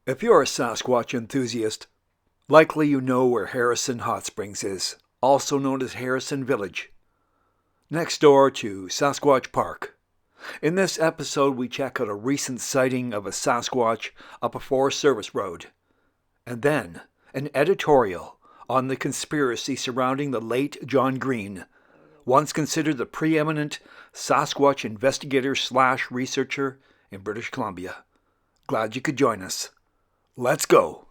If you're a Sasquatch enthusiast, likely you know where Harrison Hot Springs is, also known as Harrison Village, next door to Sasquatch Park. In this episode, we check out a recent sighting of a Sasquatch up a Forest Service road, and then an editorial on the conspiracy surrounding the late John Green, once considered the preeminent Sasquatch investigator/researcher in British Columbia. Glad you could join us. Let's go.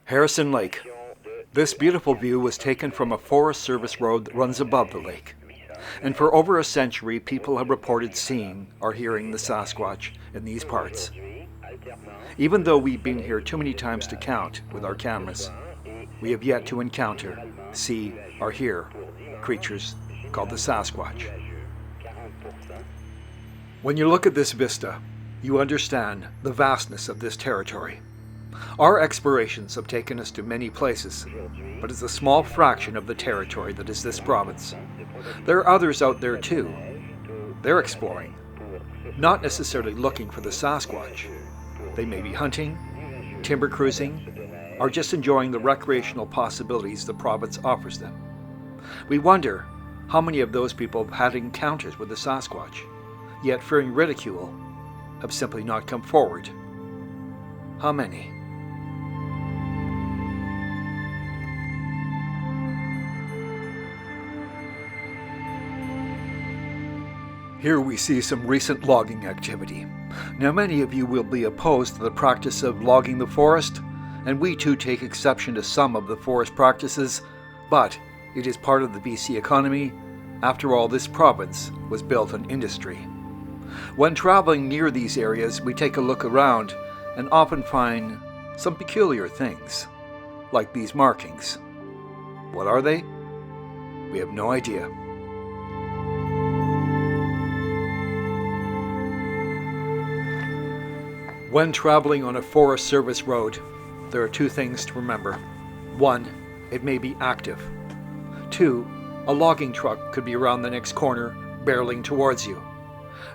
Harrison Lake. This beautiful view was taken from a Forest Service road that runs above the lake. And for over a century, people have reported seeing or hearing the Sasquatch in these parts. Even though we've been here too many times to count with our cameras, we have yet to encounter, see, or hear creatures called the Sasquatch. When you look at this vista, you understand the vastness of this territory. Our explorations have taken us to many places, but it's a small fraction of the territory that is this province. There are others out there too. They're exploring, not necessarily looking for the Sasquatch. They may be hunting, timber cruising, or just enjoying the recreational possibilities the province offers them. We wonder how many of those people have had encounters with the Sasquatch, yet fearing ridicule, have simply not come forward. How many? Here we see some recent logging activity. Now many of you will be opposed to the practice of logging the forest, and we too take exception to some of the forest practices, but it is part of the BC economy. After all, this province was built on industry. When traveling near these areas, we take a look around and often find some peculiar things, like these markings. What are they? We have no idea. When traveling on a Forest Service road, there are two things to remember. One, it may be active. Two, a logging truck could be around the next corner, barreling towards you.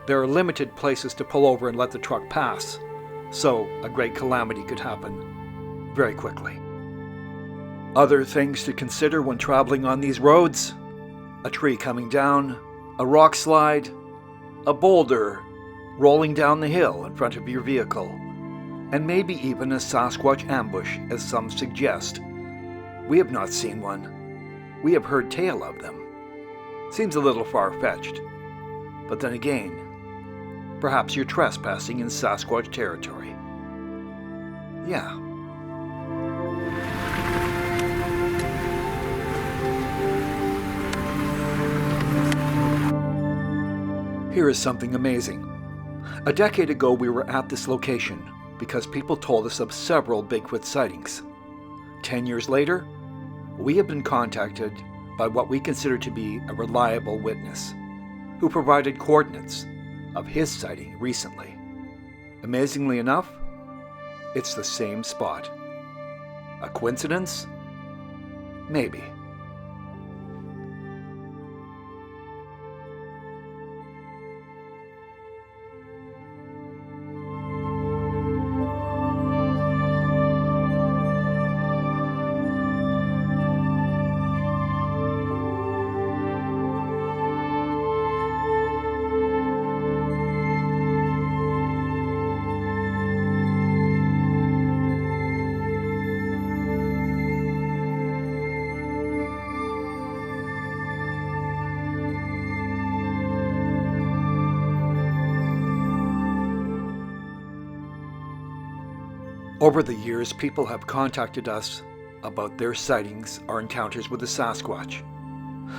There are limited places to pull over and let the truck pass, so a great calamity could happen very quickly. Other things to consider when traveling on these roads: a tree coming down, a rock slide, a boulder rolling down the hill in front of your vehicle, and maybe even a Sasquatch ambush, as some suggest. We have not seen one. We have heard tale of them. Seems a little far-fetched. But then again, perhaps you're trespassing in Sasquatch territory. Yeah. Here is something amazing. A decade ago, we were at this location because people told us of several Bigfoot sightings. 10 years later, we have been contacted by what we consider to be a reliable witness, who provided coordinates of his sighting recently. Amazingly enough, it's the same spot. A coincidence? Maybe. Over the years, people have contacted us about their sightings or encounters with the Sasquatch.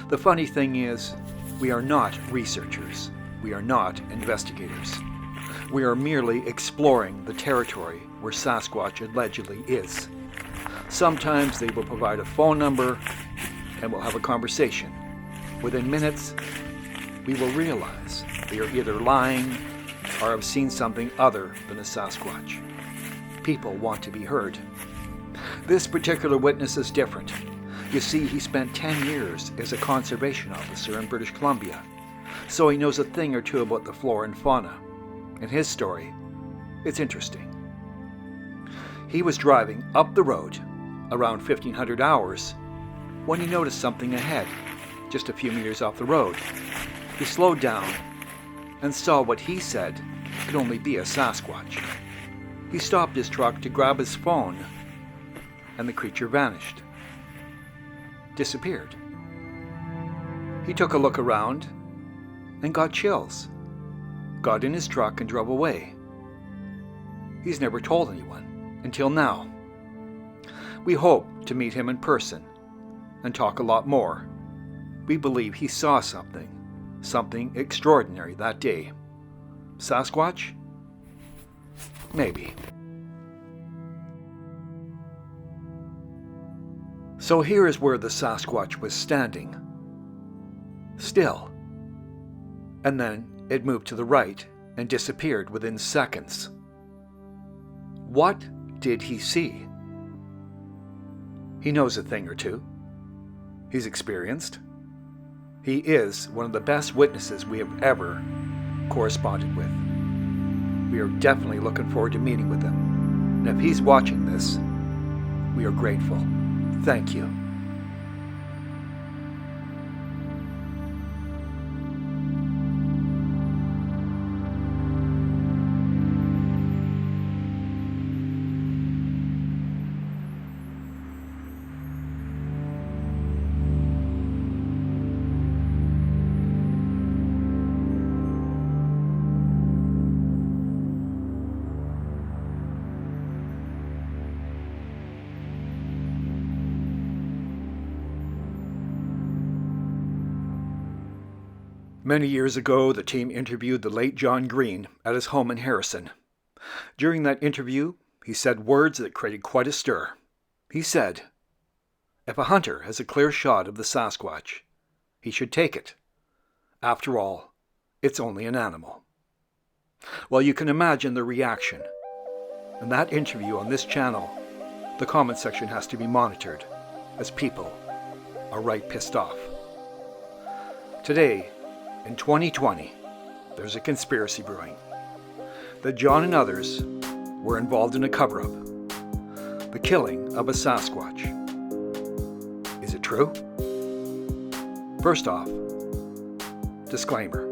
The funny thing is, we are not researchers. We are not investigators. We are merely exploring the territory where Sasquatch allegedly is. Sometimes they will provide a phone number and we'll have a conversation. Within minutes, we will realize they are either lying or have seen something other than a Sasquatch. People want to be heard. This particular witness is different. You see, he spent 10 years as a conservation officer in British Columbia, so he knows a thing or two about the flora and fauna. In his story, it's interesting. He was driving up the road around 1500 hours when he noticed something ahead, just a few meters off the road. He slowed down and saw what he said could only be a Sasquatch. He stopped his truck to grab his phone, and the creature vanished. Disappeared. He took a look around and got chills. Got in his truck and drove away. He's never told anyone until now. We hope to meet him in person and talk a lot more. We believe he saw something extraordinary that day. Sasquatch? Maybe. So here is where the Sasquatch was standing. Still. And then it moved to the right and disappeared within seconds. What did he see? He knows a thing or two. He's experienced. He is one of the best witnesses we have ever corresponded with. We are definitely looking forward to meeting with him. And if he's watching this, we are grateful. Thank you. Many years ago, the team interviewed the late John Green at his home in Harrison. During that interview, he said words that created quite a stir. He said, "If a hunter has a clear shot of the Sasquatch, he should take it. After all, it's only an animal." Well, you can imagine the reaction. In that interview on this channel, the comment section has to be monitored, as people are right pissed off. Today, in 2020, there's a conspiracy brewing that John and others were involved in a cover-up, the killing of a Sasquatch. Is it true? First off, disclaimer,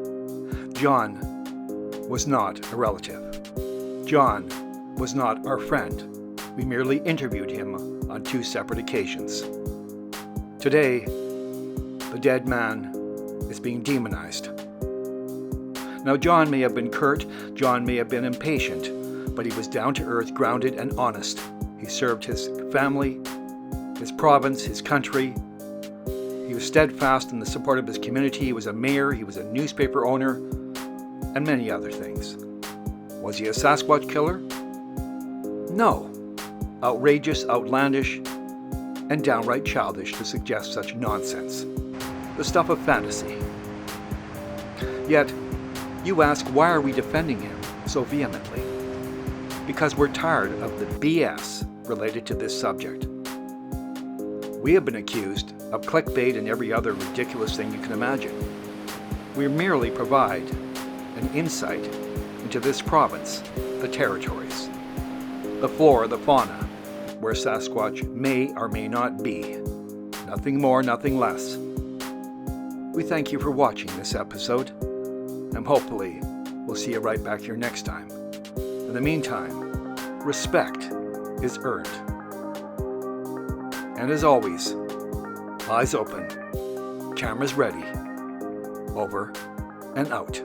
John was not a relative. John was not our friend. We merely interviewed him on 2 separate occasions. Today, the dead man is being demonized. Now, John may have been curt, John may have been impatient, but he was down to earth, grounded, and honest. He served his family, his province, his country. He was steadfast in the support of his community. He was a mayor, he was a newspaper owner, and many other things. Was he a Sasquatch killer? No. Outrageous, outlandish, and downright childish to suggest such nonsense. The stuff of fantasy. Yet, you ask, why are we defending him so vehemently? Because we're tired of the BS related to this subject. We have been accused of clickbait and every other ridiculous thing you can imagine. We merely provide an insight into this province, the territories, the flora, the fauna, where Sasquatch may or may not be. Nothing more, nothing less. We thank you for watching this episode, and hopefully we'll see you right back here next time. In the meantime, respect is earned. And as always, eyes open, cameras ready, over and out.